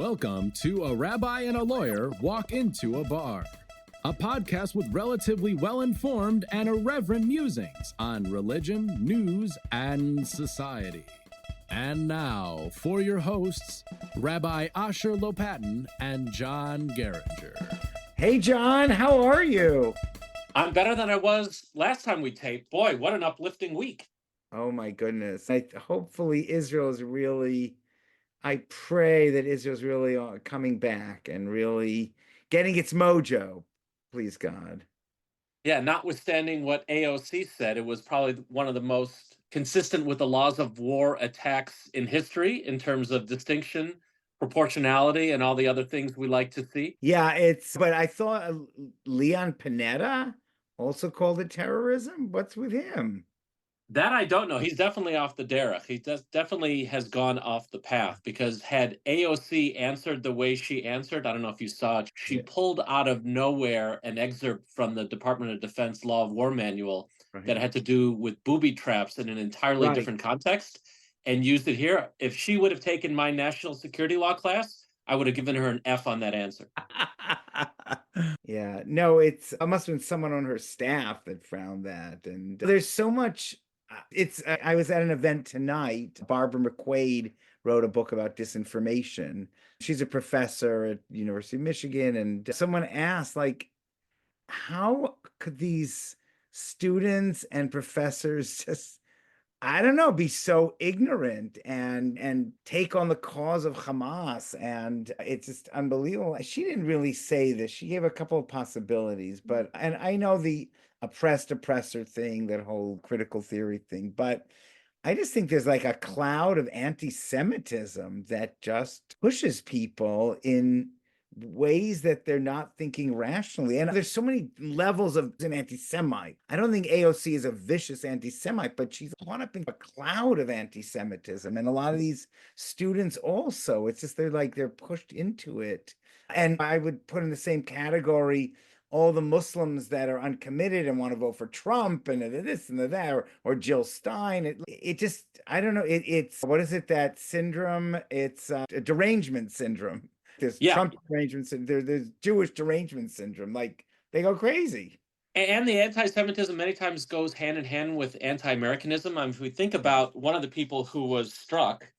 Welcome to A Rabbi and a Lawyer Walk Into a Bar, a podcast with relatively well-informed and irreverent musings on religion, news, and society. And now, for your hosts, Rabbi Asher Lopatin and John Geringer. Hey, John, how are you? I'm better than I was last time we taped. Boy, what an uplifting week. Oh, my goodness. Hopefully I pray that Israel's really coming back and really getting its mojo, please God. Yeah, notwithstanding what AOC said, it was probably one of the most consistent with the laws of war attacks in history in terms of distinction, proportionality, and all the other things we like to see. Yeah, but I thought Leon Panetta also called it terrorism. What's with him? That I don't know. He's definitely off the derech. He definitely has gone off the path, because had AOC answered the way she answered, I don't know if you saw it, she pulled out of nowhere an excerpt from the Department of Defense Law of War Manual that had to do with booby traps in an entirely different context and used it here. If she would have taken my national security law class, I would have given her an F on that answer. Yeah, no, it must have been someone on her staff that found that. And there's so much. I was at an event tonight. Barbara McQuaid wrote a book about disinformation. She's a professor at University of Michigan, and someone asked, how could these students and professors just, I don't know, be so ignorant and take on the cause of Hamas? And it's just unbelievable. She didn't really say this. She gave a couple of possibilities, and I know the oppressor thing, that whole critical theory thing, but I just think there's like a cloud of anti-Semitism that just pushes people in ways that they're not thinking rationally. And there's so many levels of an anti-Semite. I don't think AOC is a vicious anti-Semite, but she's caught up in a cloud of anti-Semitism. And a lot of these students also, it's just they're pushed into it. And I would put in the same category all the Muslims that are uncommitted and want to vote for Trump and this and that, or Jill Stein. It just, I don't know. It's, what is it, that syndrome? It's a derangement syndrome. There's Trump derangement syndrome. There's Jewish derangement syndrome. They go crazy. And the anti-Semitism many times goes hand in hand with anti-Americanism. If we think about one of the people who was struck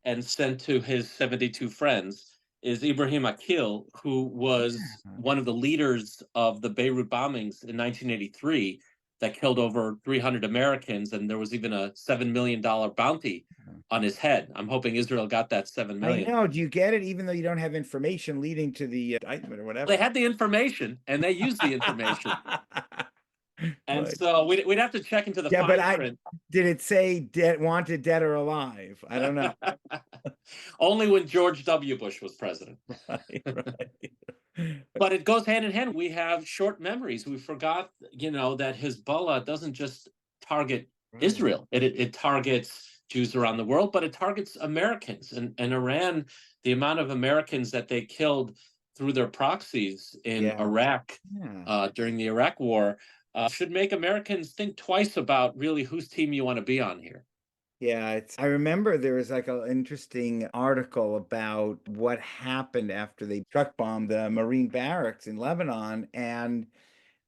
and sent to his 72 friends is Ibrahim Akil, who was one of the leaders of the Beirut bombings in 1983 that killed over 300 Americans, and there was even a $7 million bounty on his head. I'm hoping Israel got that $7 million. I know. Do you get it? Even though you don't have information leading to the indictment or whatever. They had the information, and they used the information. And so we'd have to check into the fine print. Did it say wanted dead or alive? I don't know. Only when George W. Bush was president. Right. But it goes hand in hand. We have short memories. We forgot, that Hezbollah doesn't just target Israel. It targets Jews around the world, but it targets Americans. And Iran, the amount of Americans that they killed through their proxies in Iraq during the Iraq War should make Americans think twice about really whose team you want to be on here. Yeah, I remember there was an interesting article about what happened after they truck bombed the Marine barracks in Lebanon, and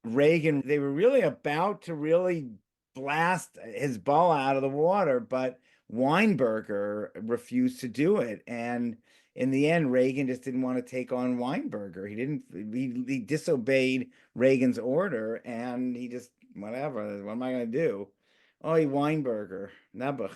Reagan, they were really about to really blast Hezbollah out of the water, but Weinberger refused to do it. And in the end, Reagan just didn't want to take on Weinberger. He disobeyed Reagan's order, and he just, whatever, what am I going to do? Oh, Weinberger, Nebuch.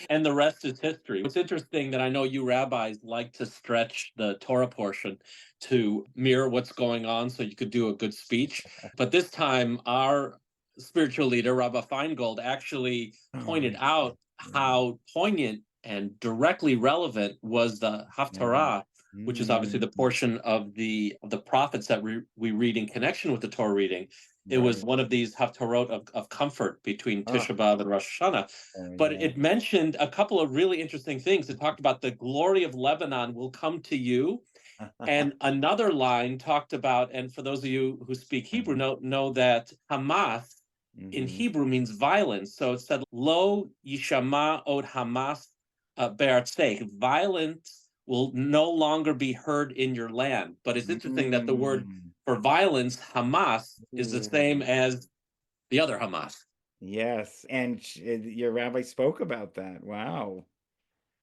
And the rest is history. It's interesting that I know you rabbis like to stretch the Torah portion to mirror what's going on so you could do a good speech. But this time, our spiritual leader, Rabbi Feingold, actually pointed out how poignant and directly relevant was the Haftarah, which is obviously the portion of the prophets that we read in connection with the Torah reading. It was one of these Haftarot of comfort between Tisha B'Av and Rosh Hashanah. But it mentioned a couple of really interesting things. It talked about the glory of Lebanon will come to you. And another line talked about, and for those of you who speak Hebrew know that Hamas in Hebrew means violence. So it said, Lo Yishama od Hamas be'artzech. Violence will no longer be heard in your land. But it's interesting that the word Mm. for violence, Hamas, is the same Ooh. as the other Hamas. Yes, and your rabbi spoke about that. Wow.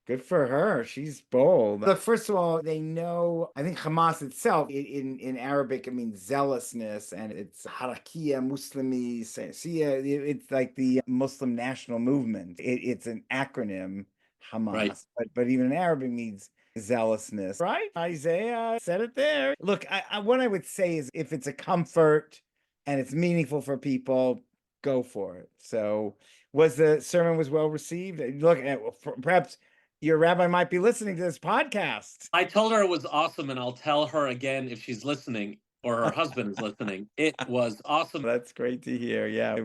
Good for her. She's bold. Look, first of all, they know, I think Hamas itself, in Arabic, it means zealousness, and it's Harakia Muslimi Siya. It's like the Muslim national movement. It's an acronym, Right. Hamas, but even in Arabic means zealousness, right? Isaiah said it there. Look, what I would say is if it's a comfort and it's meaningful for people, go for it. So, was the sermon was well received? Look, perhaps your rabbi might be listening to this podcast. I told her it was awesome, and I'll tell her again if she's listening or her husband is listening. It was awesome. That's great to hear. Yeah,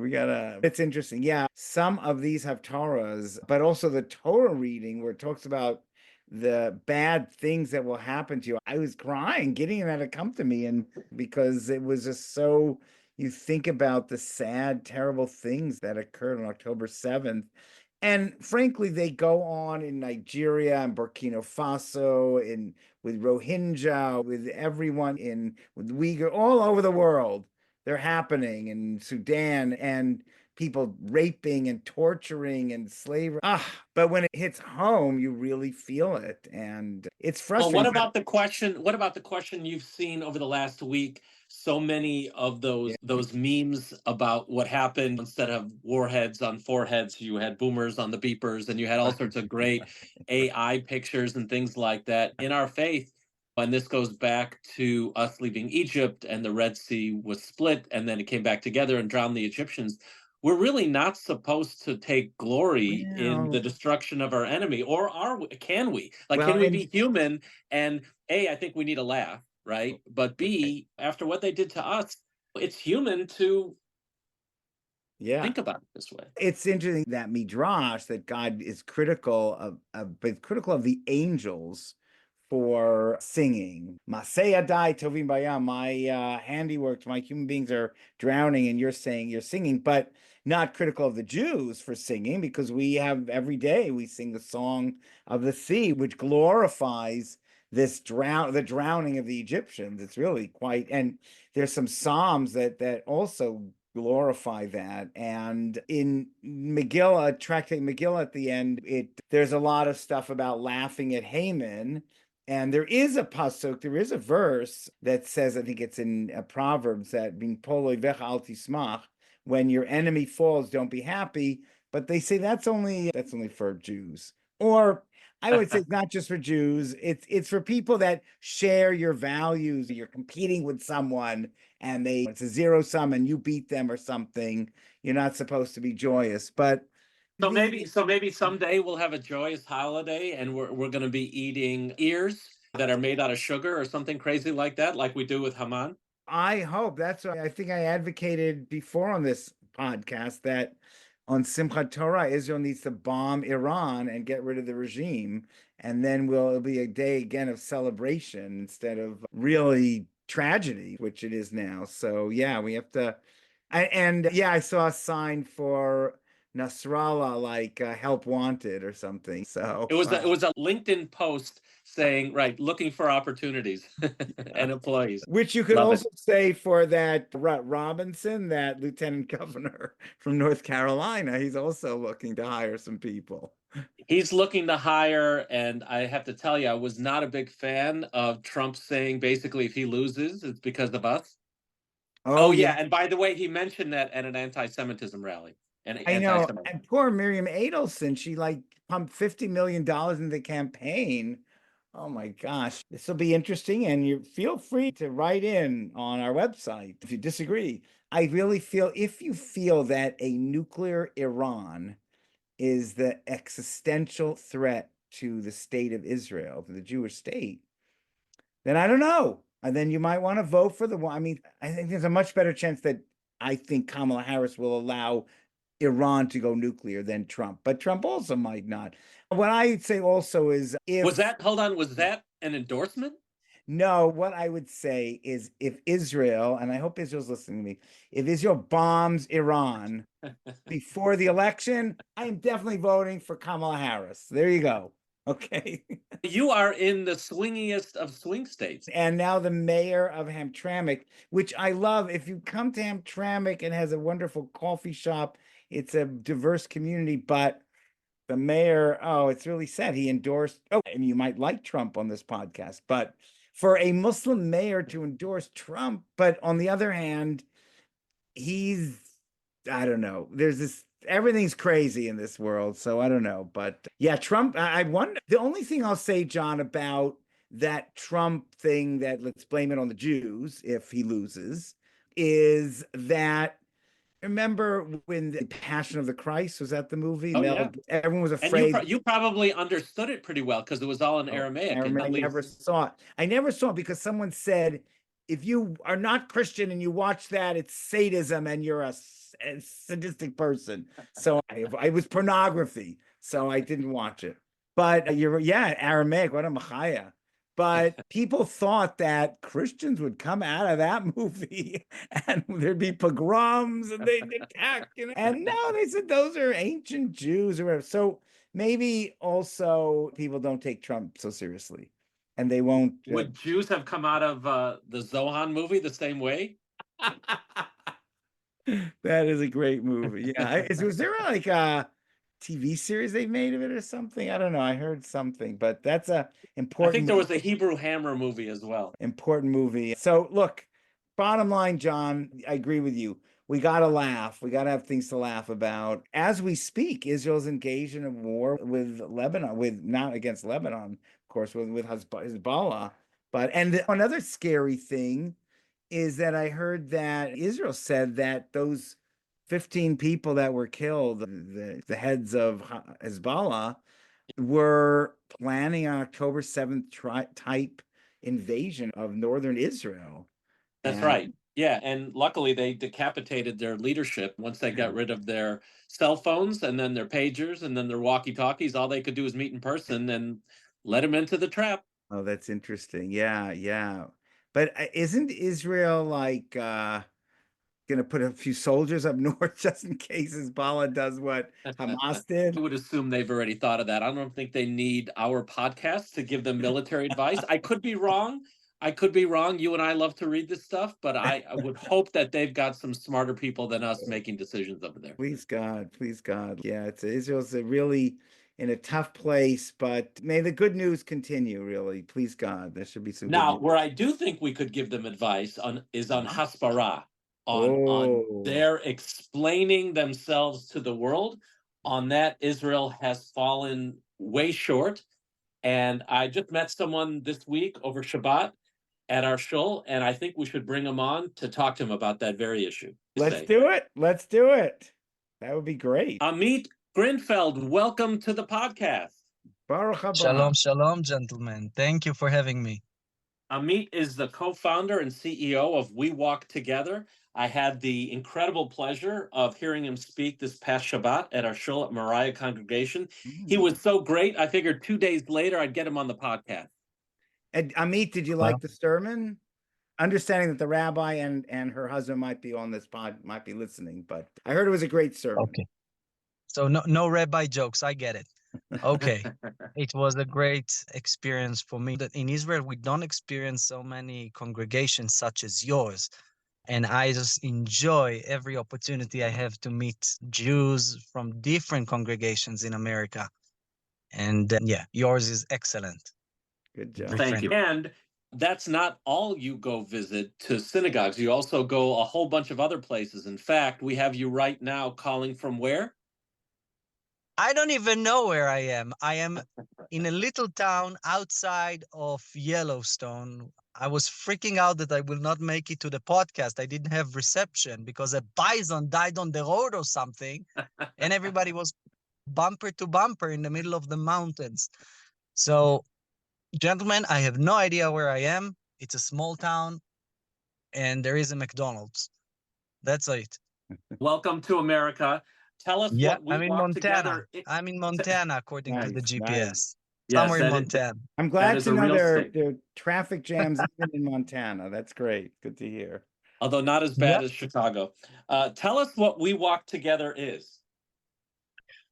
it's interesting. Yeah, some of these have Torahs, but also the Torah reading where it talks about the bad things that will happen to you. I was crying, getting that to come to me, and because it was just so, you think about the sad, terrible things that occurred on October 7th. And frankly, they go on in Nigeria and Burkina Faso, with Rohingya, with everyone with Uyghur, all over the world. They're happening in Sudan, and people raping and torturing and slavery. But when it hits home, you really feel it. And it's Well, frustrating. what about the question you've seen over the last week? So many of those memes about what happened, instead of warheads on foreheads, you had boomers on the beepers, and you had all sorts of great AI pictures and things like that. In our faith, and this goes back to us leaving Egypt, and the Red Sea was split, and then it came back together and drowned the Egyptians. We're really not supposed to take glory in the Well, destruction of our enemy, or are we? Can we? Like, well, can we and be human? And A, I think we need a laugh, right? But B, after what they did to us, it's human to yeah. think about it this way. It's interesting that midrash that God is critical but critical of the angels for singing. Masaya dai tovim bayam, my handiwork, my human beings are drowning, and you're saying you're singing, but not critical of the Jews for singing, because we have every day we sing the song of the sea, which glorifies the drowning of the Egyptians. It's really quite, and there's some psalms that also glorify that. And in Megillah, tractate Megillah, at the end, there's a lot of stuff about laughing at Haman. And there is a pasuk, there is a verse that says, I think it's in Proverbs, that bin poloi vecha al tismach, when your enemy falls, don't be happy. But they say that's only for Jews. Or I would say it's not just for Jews. It's for people that share your values. You're competing with someone, and it's a zero sum, and you beat them or something. You're not supposed to be joyous. But So maybe someday we'll have a joyous holiday, and we're going to be eating ears that are made out of sugar or something crazy like that, like we do with Haman. I hope that's what I think I advocated before on this podcast, that on Simchat Torah, Israel needs to bomb Iran and get rid of the regime. And then it'll be a day again of celebration instead of really tragedy, which it is now. So yeah, we have to. And yeah, I saw a sign for Nasrallah, like help wanted or something. So It was a LinkedIn post saying, right, looking for opportunities and employees. which you could Love it. also say for that Robinson, that lieutenant governor from North Carolina. He's also looking to hire some people. He's looking to hire, and I have to tell you, I was not a big fan of Trump saying basically if he loses, it's because of us. Oh Oh yeah, yeah, and by the way, he mentioned that at an anti-Semitism rally. An I know. anti-Semitism. And poor Miriam Adelson, she like pumped $50 million into the campaign. Oh my gosh, this will be interesting. And you feel free to write in on our website if you disagree. I really feel, if you feel that a nuclear Iran is the existential threat to the state of Israel, to the Jewish state, then I don't know. And then you might want to vote for the one. I mean, I think there's a much better chance that I think Kamala Harris will allow Iran to go nuclear than Trump, but Trump also might not. What I'd say also is, Was that an endorsement? no, what I would say is, if Israel, and I hope Israel's listening to me, if Israel bombs Iran before the election, I am definitely voting for Kamala Harris. There you go. Okay. You are in the swingiest of swing states. And now the mayor of Hamtramck, which I love. If you come to Hamtramck, it has a wonderful coffee shop. It's a diverse community, but the mayor, oh, it's really sad. He endorsed, oh, and you might like Trump on this podcast, but for a Muslim mayor to endorse Trump, but on the other hand, he's, I don't know, there's this, everything's crazy in this world. So I don't know. But yeah, Trump, I wonder, the only thing I'll say, John, about that Trump thing, that let's blame it on the Jews if he loses, is that remember when the Passion of the Christ was at the movie? Oh, yeah. Everyone was And afraid. you probably understood it pretty well because it was all in Aramaic. I never saw it. I never saw it because someone said, if you are not Christian and you watch that, it's sadism and you're a sadistic person. So it was pornography. So I didn't watch it. But Aramaic, what a machaya. But people thought that Christians would come out of that movie and there'd be pogroms and they'd attack. And no, they said those are ancient Jews or whatever. So maybe also people don't take Trump so seriously. And they won't. Would Jews have come out of the Zohan movie the same way? That is a great movie. Yeah. Was there like a TV series they made of it or something? I don't know. I heard something, but that's a important. I think there was a Hebrew Hammer movie as well. Important movie. So look, bottom line, John, I agree with you. We got to laugh. We got to have things to laugh about. As we speak, Israel's engaged in a war with Lebanon, not against Lebanon, of course, with Hezbollah. And another scary thing is that I heard that Israel said that those 15 people that were killed, the heads of Hezbollah, were planning on October 7th type invasion of northern Israel. That's right. Yeah, and luckily they decapitated their leadership once they got rid of their cell phones and then their pagers and then their walkie-talkies. All they could do was meet in person and let them into the trap. Oh, that's interesting. Yeah. But isn't Israel like going to put a few soldiers up north just in case Hezbollah does what Hamas did? I would assume they've already thought of that. I don't think they need our podcast to give them military advice. I could be wrong. You and I love to read this stuff, but I would hope that they've got some smarter people than us making decisions over there. Please God. Yeah, Israel's really in a tough place, but may the good news continue, really. Please God, there should be some Now, good news. where I do think we could give them advice is on Hasbara, on their explaining themselves to the world. On that, Israel has fallen way short. And I just met someone this week over Shabbat at our shul, and I think we should bring him on to talk to him about that very issue. Let's do it. That would be great. Amit Grinfeld, welcome to the podcast. Baruch haba. Shalom, gentlemen. Thank you for having me. Amit is the co-founder and CEO of We Walk Together. I had the incredible pleasure of hearing him speak this past Shabbat at our shul at Moriah congregation. He was so great, I figured 2 days later I'd get him on the podcast. And Amit, did you like the sermon? Understanding that the rabbi and her husband might be on this might be listening, but I heard it was a great sermon. Okay. So no rabbi jokes. I get it. Okay. It was a great experience for me. That in Israel, we don't experience so many congregations such as yours. And I just enjoy every opportunity I have to meet Jews from different congregations in America. And yours is excellent. Good job. Thank you. And that's not all you go visit to synagogues. You also go a whole bunch of other places. In fact, we have you right now calling from where? I don't even know where I am. I am in a little town outside of Yellowstone. I was freaking out that I will not make it to the podcast. I didn't have reception because a bison died on the road or something. And everybody was bumper to bumper in the middle of the mountains. So, gentlemen, I have no idea where I am. It's a small town and there is a McDonald's. That's it. Welcome to America. Tell us what We Walk Together. I'm in Montana, according to the GPS. Nice. Somewhere in Montana. I'm glad to know there are traffic jams even in Montana. That's great. Good to hear. Although not as bad as Chicago. Tell us what We Walk Together is.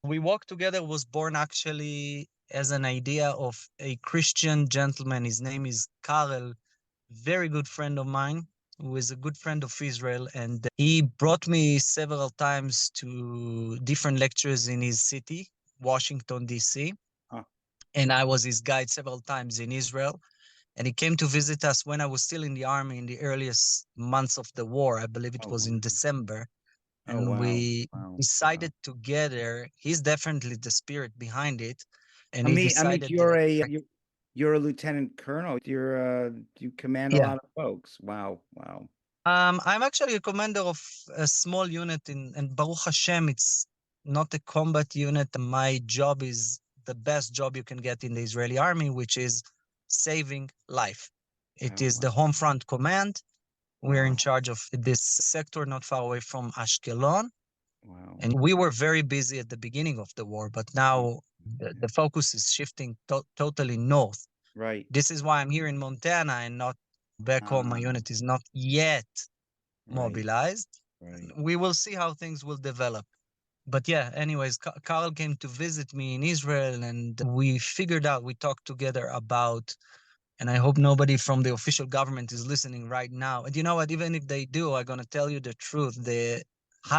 We Walk Together was born actually as an idea of a Christian gentleman. His name is Karel, very good friend of mine, who is a good friend of Israel. And he brought me several times to different lectures in his city, Washington, D.C. Huh. And I was his guide several times in Israel. And he came to visit us when I was still in the army in the earliest months of the war. I believe it Oh, was in wow. December. Oh, And wow. we Wow. decided together, he's definitely the spirit behind it. And he Amit, decided you're a lieutenant colonel. You command a yeah. lot of folks. Wow. Wow. I'm actually a commander of a small unit and Baruch Hashem, it's not a combat unit. My job is the best job you can get in the Israeli army, which is saving life. It Oh, is wow. the Home Front Command. We're in Wow. charge of this sector not far away from Ashkelon. Wow. And we were very busy at the beginning of the war, but now the focus is shifting totally north. Right. This is why I'm here in Montana and not back home. My Ah, unit is not yet right. mobilized. Right. We will see how things will develop. But yeah, anyways, Carl came to visit me in Israel and we figured out, we talked together about, and I hope nobody from the official government is listening right now. And you know what, even if they do, I'm going to tell you the truth. The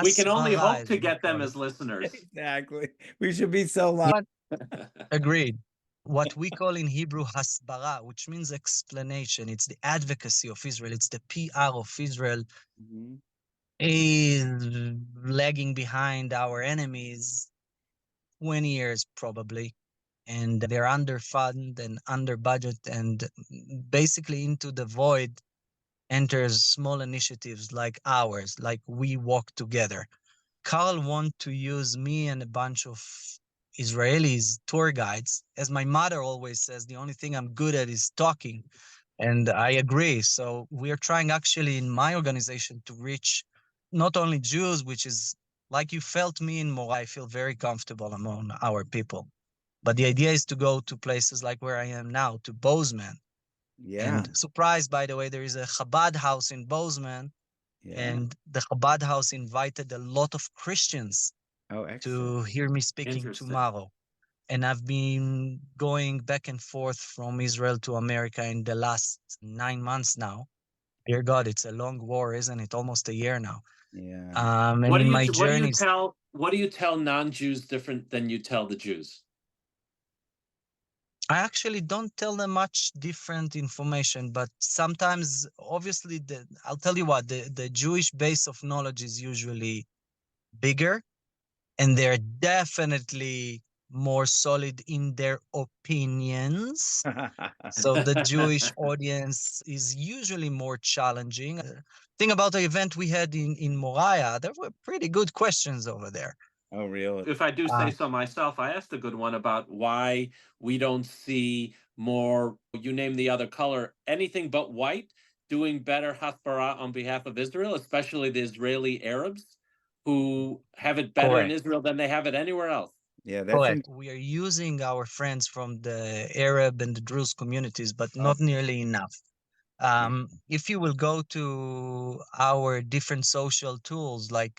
We can only Hasbara, hope as to we get them call it. as listeners. Exactly. We should be so lucky. Agreed. What we call in Hebrew Hasbara, which means explanation. It's the advocacy of Israel. It's the PR of Israel Mhm. is lagging behind our enemies 20 years probably. And they're underfunded and under budget, and basically into the void enters small initiatives like ours, like We Walk Together. Carl want to use me and a bunch of Israelis tour guides. As my mother always says, the only thing I'm good at is talking. And I agree. So we are trying actually in my organization to reach not only Jews, which is like you felt me in Morai, I feel very comfortable among our people. But the idea is to go to places like where I am now, to Bozeman. Yeah. And surprise, by the way, there is a Chabad house in Bozeman, Yeah. and the Chabad house invited a lot of Christians Oh, excellent. to hear me speaking Interesting. tomorrow. And I've been going back and forth from Israel to America in the last 9 months now. Dear God, it's a long war, isn't it? Almost a year now. Yeah. And What do in you my journeys, what do you tell non-Jews different than you tell the Jews? I actually don't tell them much different information, but sometimes, obviously, I'll tell you what, the Jewish base of knowledge is usually bigger, and they're definitely more solid in their opinions. So the Jewish audience is usually more challenging. Think about the event we had in Moriah. There were pretty good questions over there. Oh, really? If I do Uh, say so myself, I asked a good one about why we don't see more, you name the other color, anything but white, doing better Hasbara on behalf of Israel, especially the Israeli Arabs who have it better in Correct. Israel than they have it anywhere else. Yeah, that's Correct. We are using our friends from the Arab and the Druze communities, but not nearly enough. If you will go to our different social tools like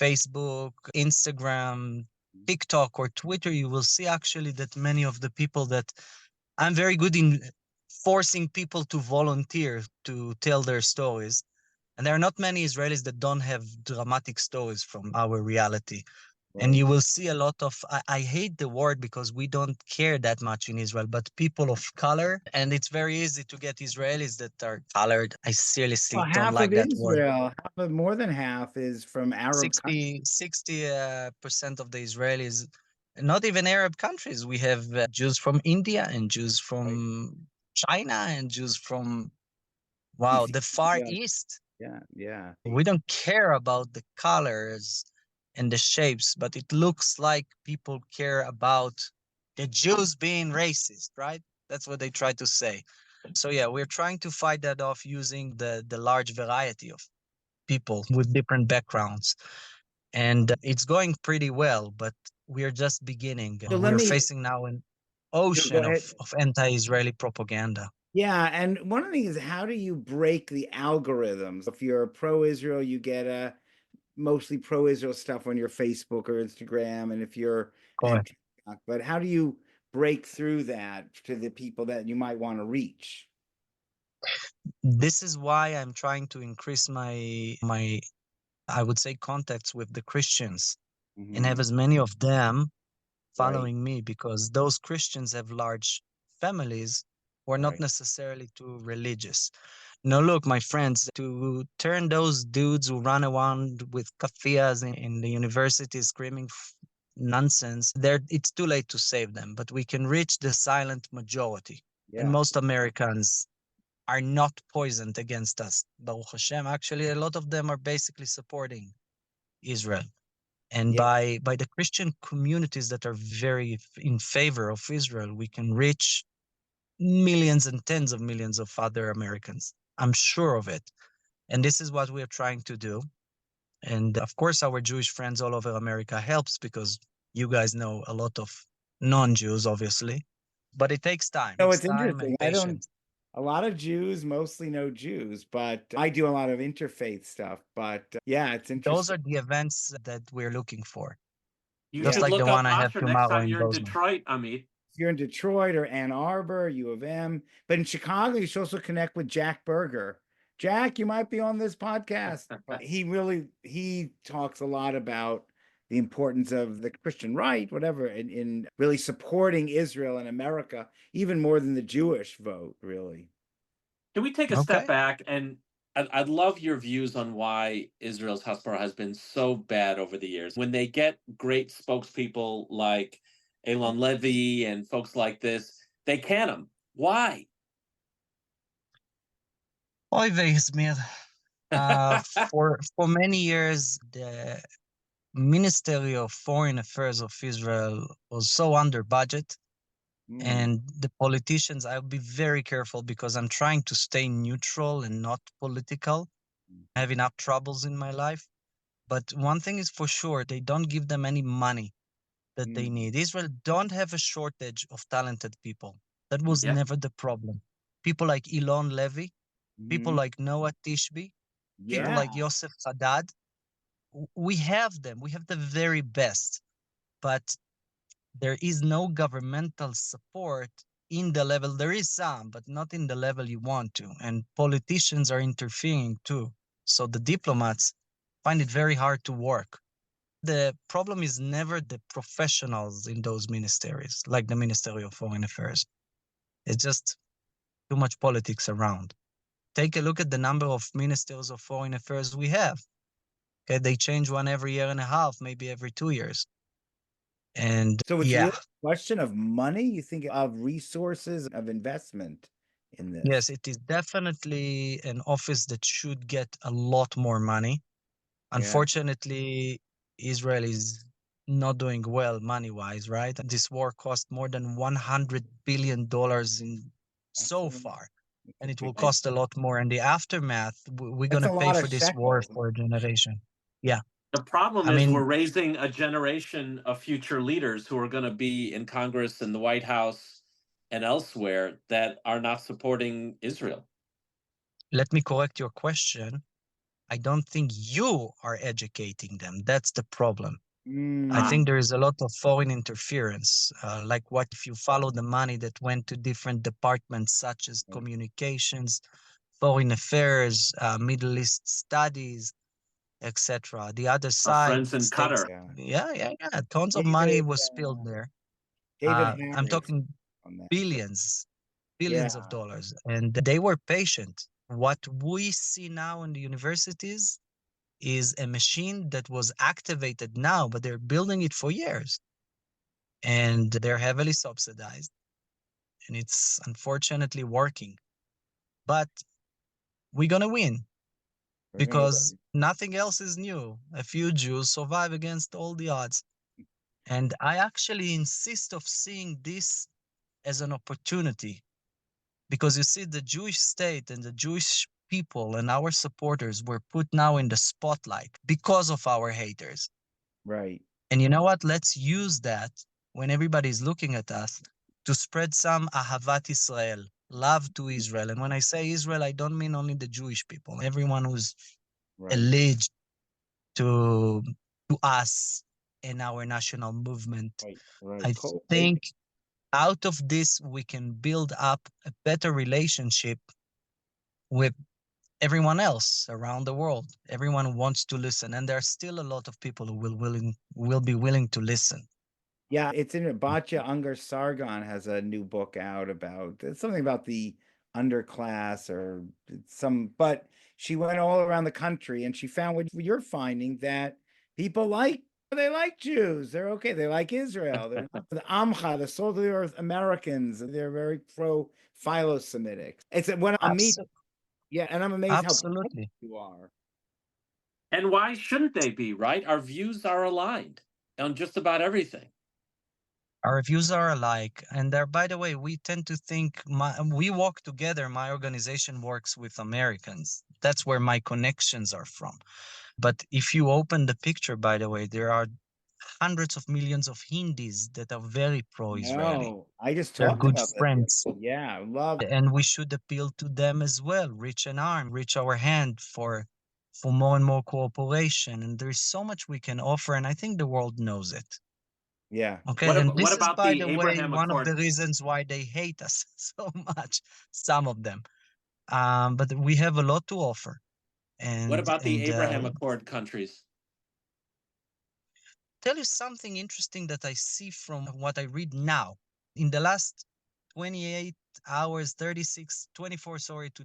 Facebook, Instagram, TikTok, or Twitter, you will see actually that many of the people that I'm very good in forcing people to volunteer to tell their stories. And there are not many Israelis that don't have dramatic stories from our reality. And you will see a lot of, I hate the word because we don't care that much in Israel, but people of color. And it's very easy to get Israelis that are colored. I seriously well, don't half like of that word. Israel, more than half is from Arab countries. 60% of the Israelis, not even Arab countries. We have Jews from India and Jews Right. from China and Jews from, wow, the Far Yeah, East. yeah. We don't care about the colors and the shapes, but it looks like people care about the Jews being racist, right? That's what they try to say. So yeah, we're trying to fight that off using the large variety of people with different backgrounds. And it's going pretty well, but we're just beginning. So let We're me facing now an go ocean ahead. of anti-Israeli propaganda. Yeah, and one of the things is how do you break the algorithms? If you're pro-Israel, you get a mostly pro-Israel stuff on your Facebook or Instagram, and if you're Correct. anti, but how do you break through that to the people that you might want to reach? This is why I'm trying to increase my I would say contacts with the Christians and have as many of them following me, because those Christians have large families who are not Right. necessarily too religious. Now, look, my friends, to turn those dudes who run around with kafias in the university screaming nonsense, it's too late to save them, but we can reach the silent majority. And Yeah. most Americans are not poisoned against us. Baruch Hashem, actually, a lot of them are basically supporting Israel. And Yeah. by the Christian communities that are very in favor of Israel, we can reach millions and tens of millions of other Americans. I'm sure of it. And this is what we are trying to do. And of course, our Jewish friends all over America helps, because you guys know a lot of non-Jews, obviously. But it takes time. It No, takes it's time interesting. and patience. A lot of Jews mostly know Jews, but I do a lot of interfaith stuff. But yeah, it's Those interesting. are the events that we're looking for. You Just Yeah. should like the look up one I have Asher next tomorrow time in you're in Bozeman. Detroit, Amit. If you're in Detroit or Ann Arbor, U of M, but in Chicago, you should also connect with Jack Berger. Jack, you might be on this podcast. He talks a lot about the importance of the Christian right, whatever, in really supporting Israel and America, even more than the Jewish vote, really. Can we take a step Okay. back? And I'd love your views on why Israel's Hasbara has been so bad over the years. When they get great spokespeople like Elon Levy and folks like this, they can them. Why? Oy vey, Izmir. For many years, the Ministry of Foreign Affairs of Israel was so under budget, and the politicians, I'll be very careful because I'm trying to stay neutral and not political. I have enough troubles in my life. But one thing is for sure, they don't give them any money that they need. Israel don't have a shortage of talented people. That was Yeah. never the problem. People like Elon Levy, people like Noah Tishby, people Yeah. like Yosef Haddad, we have them. We have the very best, but there is no governmental support in the level. There is some, but not in the level you want to. And politicians are interfering too. So the diplomats find it very hard to work. The problem is never the professionals in those ministries, like the Ministry of Foreign Affairs. It's just too much politics around. Take a look at the number of ministers of foreign affairs we have. Okay, they change one every year and a half, maybe every 2 years. And So it's yeah, really a question of money, you think, of resources, of investment in this? yes, it is definitely an office that should get a lot more money. Yeah. Unfortunately, Israel is not doing well money-wise, right? This war cost more than $100 billion in so far, and it will cost a lot more. In the aftermath, we're going That's to a pay lot for of this war shekels. for a generation. Yeah. The problem I is mean, we're raising a generation of future leaders who are going to be in Congress and the White House and elsewhere that are not supporting Israel. let me correct your question. I don't think you are educating them. That's the problem. I think there is a lot of foreign interference, like what if you follow the money that went to different departments such as communications, foreign affairs, Middle East studies, etc. The other Our side friends in states, Qatar. yeah, tons of money David, was spilled there. David I'm Harris talking on that. billions Yeah. of dollars, and they were patient. What we see now in the universities is a machine that was activated now, but they're building it for years. And they're heavily subsidized. And it's unfortunately working. But we're going to win We're gonna because nothing else is new. A few Jews survive against all the odds. And I actually insist of seeing this as an opportunity, because you see, the Jewish state and the Jewish people and our supporters were put now in the spotlight because of our haters. Right. And you know what? Let's use that when everybody's looking at us to spread some Ahavat Israel, love to Israel. And when I say Israel, I don't mean only the Jewish people, everyone who's Right. alleged to us and our national movement. Right. Right. I Cool. think Out of this, we can build up a better relationship with everyone else around the world. Everyone wants to listen, and there are still a lot of people who will be willing to listen. Yeah, it's in it. Batya Ungar Sargon has a new book out about it's something about the underclass or but she went all around the country and she found what you're finding, that people they like Jews. They're okay. They like Israel. They're not the Amcha, the salt of the earth Americans. They're very pro philo-Semitic. It's when Amit, yeah, and I'm amazed how Absolutely. you are. And why shouldn't they be, right? Our views are aligned on just about everything. Our views are alike. And there, by the way, we tend to think we walk together. My organization works with Americans. That's where my connections are from. But if you open the picture, by the way, there are hundreds of millions of Hindis that are very pro-Israeli. No, I just They're talked good about that. friends. Yeah, I love. And we should appeal to them as well, reach an arm, reach our hand for more and more cooperation. And there's so much we can offer, and I think the world knows it. Yeah. Okay, and this What is, about by the the way, Abraham one of Accord? the reasons why they hate us so much, some of them. But we have a lot to offer. And What about the Abraham Accord countries? Tell you something interesting that I see from what I read now. In the last 28 hours, 24, to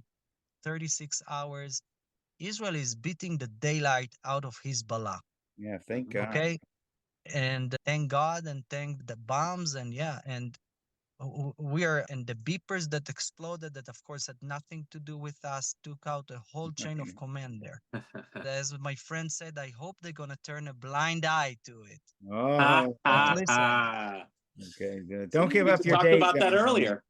36 hours, Israel is beating the daylight out of Hezbollah. Yeah, thank God. Okay. And thank God and thank the bombs. And yeah, and and the beepers that exploded, that of course had nothing to do with us, took out a whole chain of command there. As my friend said, I hope they're going to turn a blind eye to it. Oh, But listen. Okay, good. Don't give up We your talked day about that job. earlier.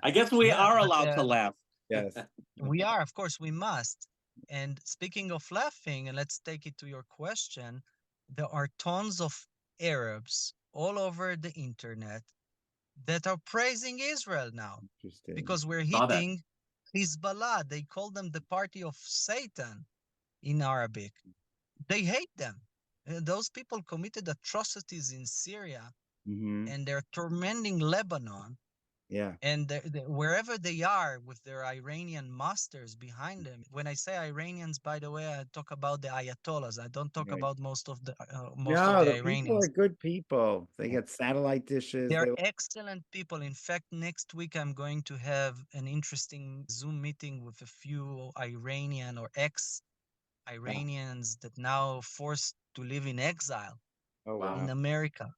I guess we Yeah, are but, allowed to laugh. Yes. We are, of course, we must. And speaking of laughing, and let's take it to your question, there are tons of Arabs all over the internet that are praising Israel now Interesting. because we're Saw that. hitting Hezbollah. They call them the party of Satan in Arabic. They hate them. Those people committed atrocities in Syria, Mhm. and they're tormenting Lebanon. Yeah. And wherever they are with their Iranian masters behind them. When I say Iranians, by the way, I talk about the Ayatollahs. I don't talk Right. about most of the No, the people Iranians. are good people. They get satellite dishes. They're excellent people. In fact, next week I'm going to have an interesting Zoom meeting with a few Iranian or ex-Iranians that now forced to live in exile Oh, Wow. in America.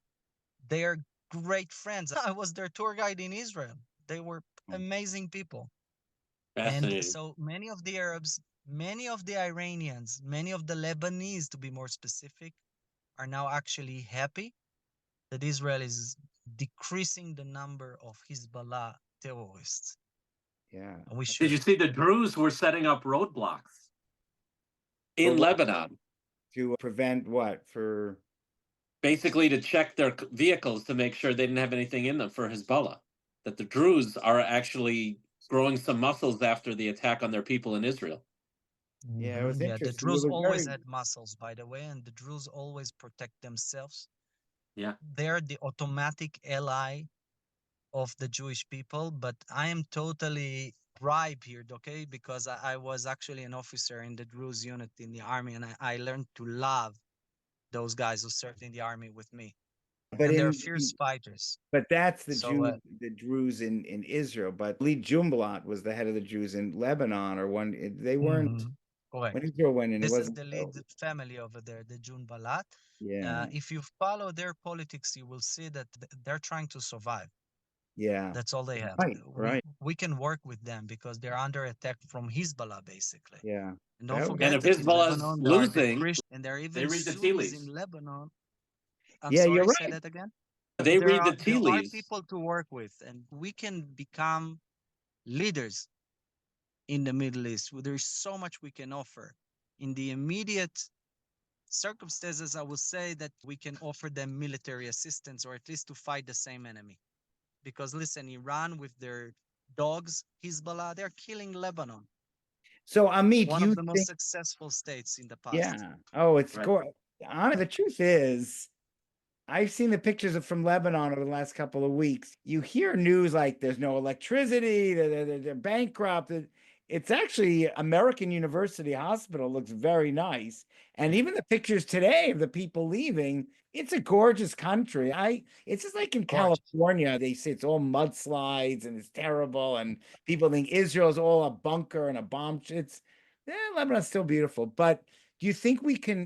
They are great friends. I was their tour guide in Israel. They were amazing people. And Fascinating. so many of the Arabs, many of the Iranians, many of the Lebanese, to be more specific, are now actually happy that Israel is decreasing the number of Hezbollah terrorists. Yeah. We Did should. you see the Druze were setting up roadblocks in Lebanon? To prevent what? For Basically to check their vehicles to make sure they didn't have anything in them for Hezbollah. That the Druze are actually growing some muscles after the attack on their people in Israel. Yeah, it was Yeah, the interesting. It Druze was always very had muscles, by the way, and the Druze always protect themselves. Yeah. They're the automatic ally of the Jewish people, but I am totally bribed here, okay? Because I was actually an officer in the Druze unit in the army, and I learned to love those guys who served in the army with me. but And they're fierce fighters. but that's the So, the Druze in Israel. But Lee Jumblat was the head of the Jews in Lebanon, or one they weren't correct. when Israel went in, it This is wasn't the lead family over there, the Jun Balat. yeah. If you follow their politics, you will see that they're trying to survive. Yeah. That's all they have. Right. We can work with them because they're under attack from Hezbollah, basically. Yeah. And don't That forget And if that in Hezbollah's Lebanon, there are the losing, Christians, and there are they even read the tea Sunnis leaves. in Lebanon. Yeah, you're Say right. that again. They read the tea There are leaves. people to work with, and we can become leaders in the Middle East. There's so much we can offer. In the immediate circumstances, I will say that we can offer them military assistance, or at least to fight the same enemy. Because listen, Iran with their dogs, Hezbollah, they're killing Lebanon. So Amit, One you of the most think successful states in the past. yeah. Oh, it's Right. the truth is I've seen the pictures from Lebanon over the last couple of weeks. You hear news like there's no electricity, they're bankrupt. It's actually American University Hospital looks very nice. And even the pictures today of the people leaving, it's a gorgeous country. It's just like in Gorgeous. California, they say it's all mudslides and it's terrible. And people think Israel's all a bunker and a bomb. Lebanon's still beautiful. But do you think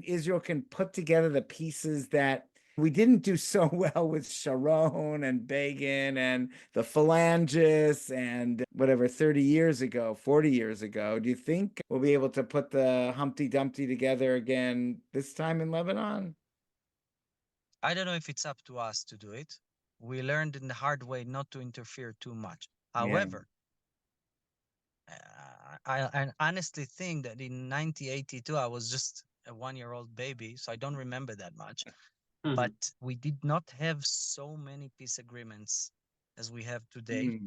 Israel can put together the pieces that we didn't do so well with Sharon and Begin and the Phalangists and whatever 30 years ago, 40 years ago? Do you think we'll be able to put the Humpty Dumpty together again this time in Lebanon? I don't know if it's up to us to do it. We learned in the hard way not to interfere too much. However, I honestly think that in 1982, I was just a 1-year-old baby, so I don't remember that much. But we did not have so many peace agreements as we have today.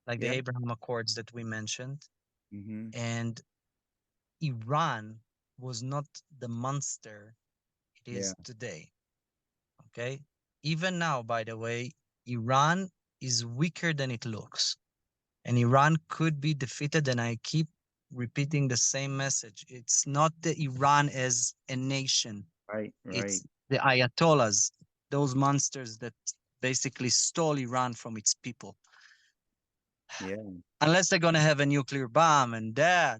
Like the Abraham Accords that we mentioned. And Iran was not the monster it is today. Okay? Even now, by the way, Iran is weaker than it looks. And Iran could be defeated, and I keep repeating the same message. It's not the Iran as a nation. Right. It's the Ayatollahs, those monsters that basically stole Iran from its people. Yeah. Unless they're going to have a nuclear bomb, and that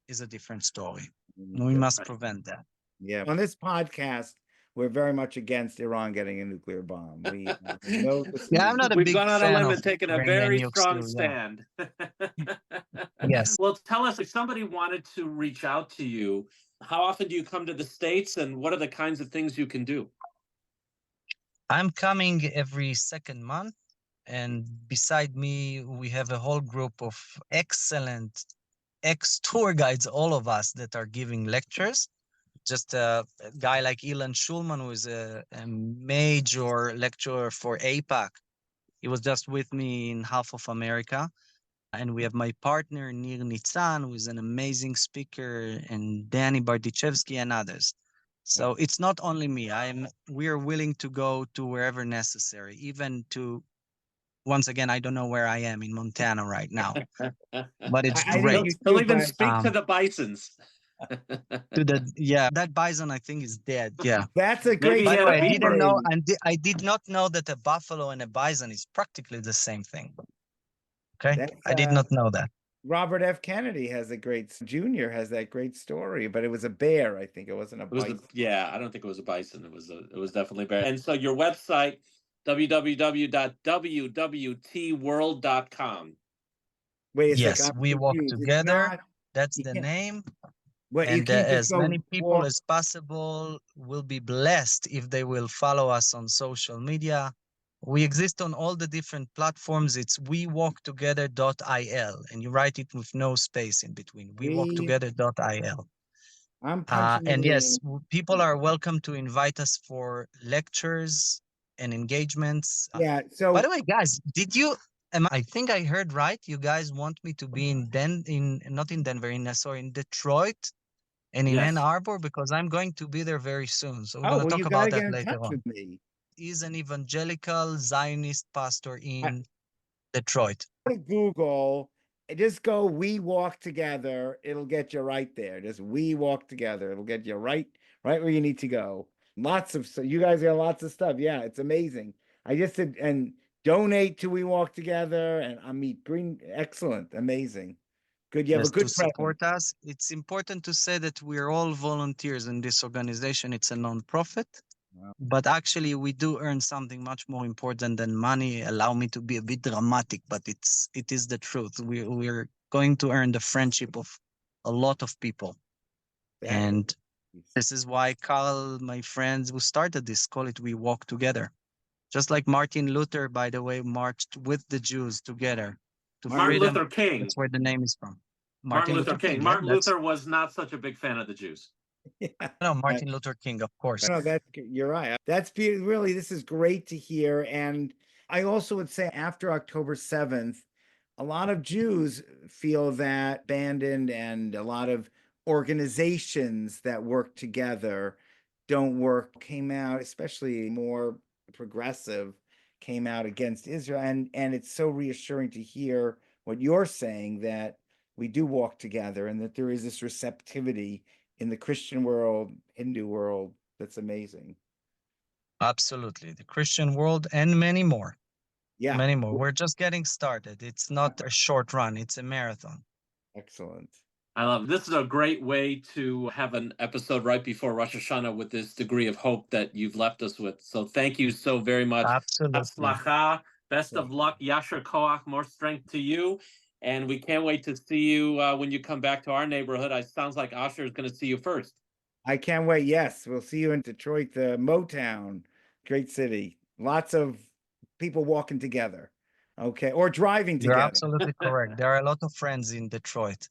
is a different story. We must prevent that. Yeah. On this podcast, we're very much against Iran getting a nuclear bomb. I'm not a We've big gone on a fan limb of and taken a bringing very nukes strong to, stand. Yes. Well, tell us, if somebody wanted to reach out to you, how often do you come to the States, and what are the kinds of things you can do? I'm coming every second month. And beside me, we have a whole group of excellent ex-tour guides, all of us, that are giving lectures. Just a guy like Ilan Schulman, who is a major lecturer for APAC. He was just with me in half of America. And we have my partner, Nir Nitzan, who is an amazing speaker, and Danny Bardichevsky and others. So it's not only me. We are willing to go to wherever necessary, even to, once again, I don't know where I am in Montana right now, but it's great. He'll even speak to the bisons. That bison I think is dead. Yeah, that's a great. By the way, I did not know that a buffalo and a bison is practically the same thing. Okay, I did not know that. Robert F. Kennedy has that great story, but it was a bear. I think it wasn't a bison. I don't think it was a bison. It was definitely a bear. And so your website, www.wwtworld.com. Wait, yes, we walk together. That's the name. And as many people as possible will be blessed if they will follow us on social media. We exist on all the different platforms. It's wewalktogether.il, and you write it with no space in between. wewalktogether.il. And yes, people are welcome to invite us for lectures and engagements. Yeah. So, by the way, guys, I think I heard right. You guys want me to be in Detroit and in Ann Arbor, because I'm going to be there very soon. So we're going to talk about that later on. He's an evangelical Zionist pastor in Detroit. Go to Google, just go "We Walk Together." It'll get you right there. Just "We Walk Together." It'll get you right where you need to go. You guys got lots of stuff. Yeah, it's amazing. I just did, and donate to We Walk Together and Amit Green. Excellent, amazing. Good. You have a good support us. It's important to say that we're all volunteers in this organization. It's a non-profit. Wow. But actually, we do earn something much more important than money. Allow me to be a bit dramatic, but it is the truth. We're going to earn the friendship of a lot of people. And this is why Carl, my friends who started this, call it "We Walk Together." Just like Martin Luther, by the way, marched with the Jews together to Martin freedom. Luther King. That's where the name is from. Martin Luther King. Martin Luther was not such a big fan of the Jews. Yeah. No, Martin Luther King, of course. No, you're right. That's beautiful. Really, this is great to hear. And I also would say after October 7th, a lot of Jews feel that abandoned, and a lot of organizations that work together don't work came out, especially more progressive, came out against Israel. And it's so reassuring to hear what you're saying, that we do walk together and that there is this receptivity in the Christian world, Hindu world. That's amazing. Absolutely. The Christian world and many more. Yeah, Many more. We're just getting started. It's not a short run, it's a marathon. excellent. I love it. This is a great way to have an episode right before Rosh Hashanah with this degree of hope that you've left us with. So thank you so very much. Absolutely. Hatzlacha, best of luck, Yasher Koach, more strength to you. And we can't wait to see you when you come back to our neighborhood. It sounds like Asher is going to see you first. I can't wait. Yes, we'll see you in Detroit, the Motown, great city. Lots of people walking together, okay, or driving You're together. absolutely correct. There are a lot of friends in Detroit.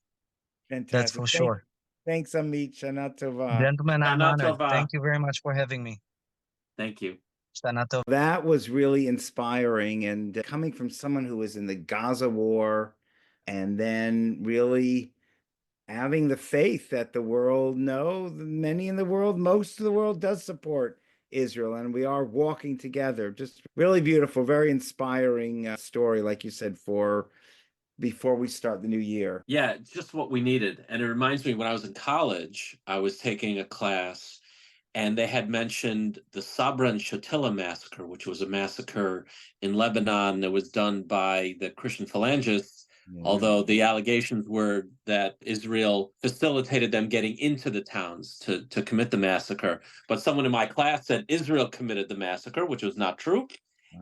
Fantastic. That's for sure. Thanks, Amit. Shana Tova. Gentlemen, I'm Shana honored. Tova. Thank you very much for having me. Thank you. Shana Tova. That was really inspiring, and coming from someone who was in the Gaza war, and then really having the faith that the world, many in the world, most of the world does support Israel, and we are walking together. Just really beautiful, very inspiring story, like you said, for before we start the new year. Yeah, it's just what we needed. And it reminds me, when I was in college, I was taking a class and they had mentioned the Sabra and Shatila massacre, which was a massacre in Lebanon that was done by the Christian phalangists, although the allegations were that Israel facilitated them getting into the towns to commit the massacre. But someone in my class said Israel committed the massacre, which was not true.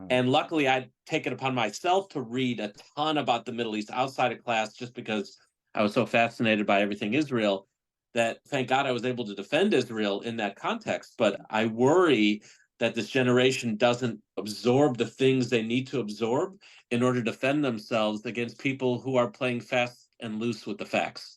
And luckily, I'd taken upon myself to read a ton about the Middle East outside of class, just because I was so fascinated by everything Israel, that thank God I was able to defend Israel in that context. But I worry that this generation doesn't absorb the things they need to absorb in order to defend themselves against people who are playing fast and loose with the facts.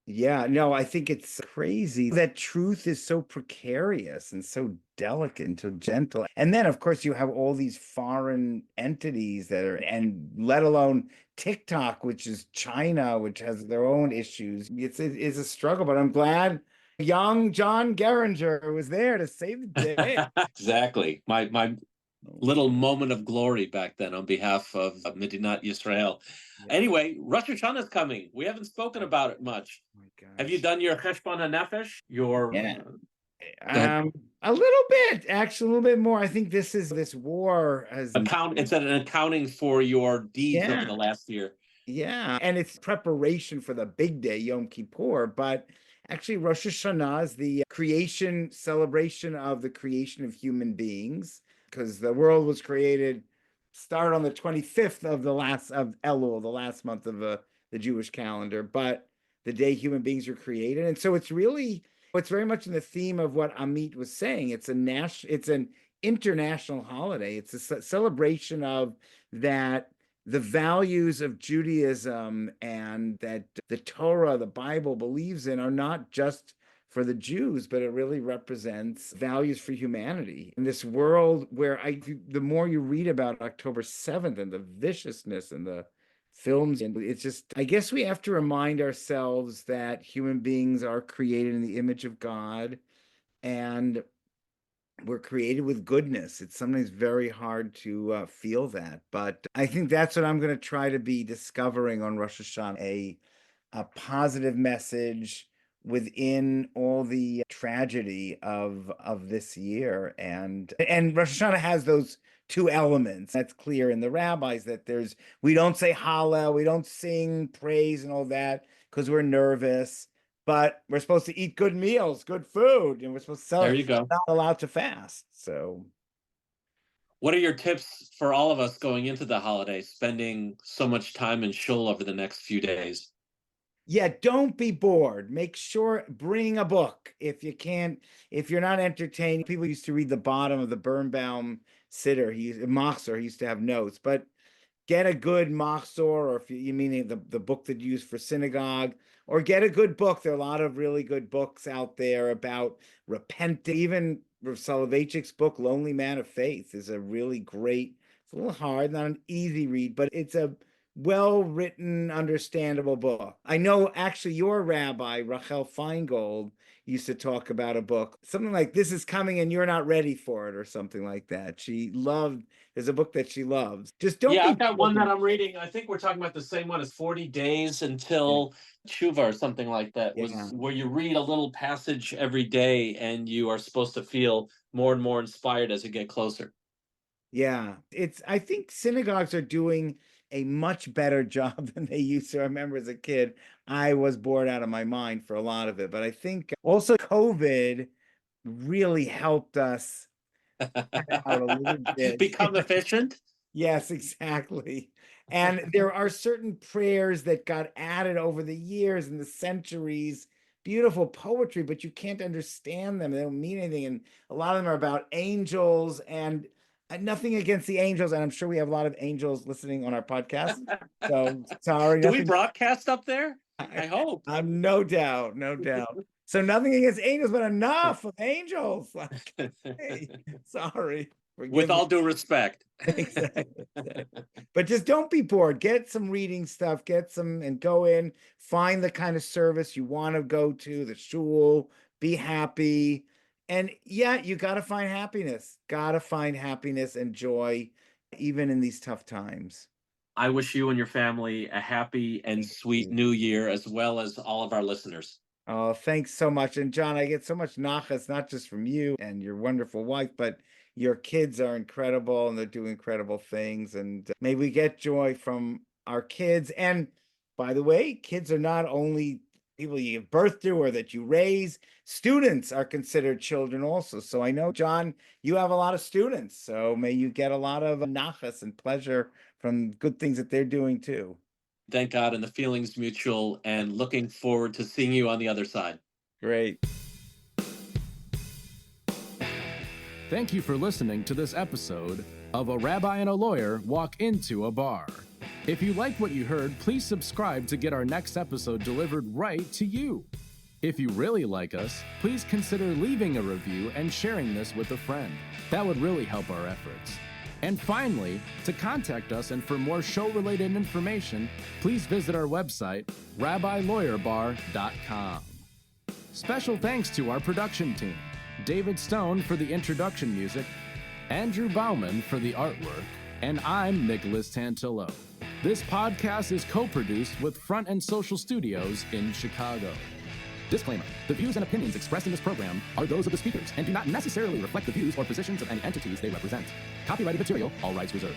Yeah, no, I think it's crazy that truth is so precarious and so delicate and so gentle. And then, of course, you have all these foreign entities that are, and let alone TikTok, which is China, which has their own issues. It's a struggle, but I'm glad young John Geringer was there to save the day. Exactly. My little moment of glory back then on behalf of Medinat Yisrael. Yeah. Anyway, Rosh Hashanah is coming. We haven't spoken about it much. Oh my gosh. Have you done your Cheshbon HaNefesh? Yeah. A little bit, actually, a little bit more. I think this war has It's an accounting for your deeds over the last year. Yeah, and it's preparation for the big day, Yom Kippur. But actually, Rosh Hashanah is the celebration of the creation of human beings, because the world was created, start on the 25th of Elul, the last month of the Jewish calendar, but the day human beings were created. And so it's very much in the theme of what Amit was saying. It's an international holiday. It's a celebration of that, the values of Judaism and that the Torah, the Bible, believes in are not just for the Jews, but it really represents values for humanity in this world where the more you read about October 7th and the viciousness and the films, and it's just, I guess we have to remind ourselves that human beings are created in the image of God, and we're created with goodness. It's sometimes very hard to feel that, but I think that's what I'm going to try to be discovering on Rosh Hashanah, a positive message within all the tragedy of this year. And Rosh Hashanah has those two elements. That's clear in the rabbis, that we don't say Hallel, we don't sing praise and all that because we're nervous. But we're supposed to eat good meals, good food, and we're supposed to There you go. not allowed to fast. So, what are your tips for all of us going into the holidays, spending so much time in shul over the next few days? Yeah, don't be bored. Make sure, bring a book. If you're not entertained, people used to read the bottom of the Birnbaum Siddur. Machzor, he used to have notes, but get a good Machzor, or if you mean the book that you use for synagogue, or get a good book. There are a lot of really good books out there about repenting. Even Rav Soloveitchik's book, Lonely Man of Faith, is a really great, it's a little hard, not an easy read, but it's a well-written, understandable book. I know actually your rabbi, Rachel Feingold, used to talk about a book, something like "This is coming and you're not ready for it," or something like that. There's a book that she loves. Just don't Yeah, be I've got one that I'm reading. I think we're talking about the same one as 40 Days Until Tshuva or something like that, was where you read a little passage every day and you are supposed to feel more and more inspired as you get closer. Yeah, I think synagogues are doing a much better job than they used to. I remember as a kid, I was bored out of my mind for a lot of it. But I think also COVID really helped us out a little bit. Become efficient. Yes, exactly. And there are certain prayers that got added over the years and the centuries, beautiful poetry, but you can't understand them. They don't mean anything. And a lot of them are about angels, and nothing against the angels. And I'm sure we have a lot of angels listening on our podcast. So sorry. Do we broadcast up there? I hope. No doubt, no doubt. So nothing against angels, but enough of angels. Like, hey, sorry. With all due respect. Exactly. But just don't be bored. Get some reading stuff, and go in, find the kind of service you want to go to, the shul, be happy. And yeah, you got to find happiness. Got to find happiness and joy, even in these tough times. I wish you and your family a happy and sweet new year, as well as all of our listeners. Oh, thanks so much. And John, I get so much nachas, not just from you and your wonderful wife, but your kids are incredible and they're doing incredible things. And may we get joy from our kids. And by the way, kids are not only people you give birth to or that you raise. Students are considered children also. So I know, John, you have a lot of students. So may you get a lot of nachas and pleasure from good things that they're doing too. Thank God, and the feeling's mutual, and looking forward to seeing you on the other side. Great. Thank you for listening to this episode of A Rabbi and a Lawyer Walk Into a Bar. If you liked what you heard, please subscribe to get our next episode delivered right to you. If you really like us, please consider leaving a review and sharing this with a friend. That would really help our efforts. And finally, to contact us and for more show-related information, please visit our website, rabbilawyerbar.com. Special thanks to our production team, David Stone for the introduction music, Andrew Bauman for the artwork, and I'm Nicholas Tantillo. This podcast is co-produced with Front and Social Studios in Chicago. Disclaimer: the views and opinions expressed in this program are those of the speakers and do not necessarily reflect the views or positions of any entities they represent. Copyrighted material, all rights reserved.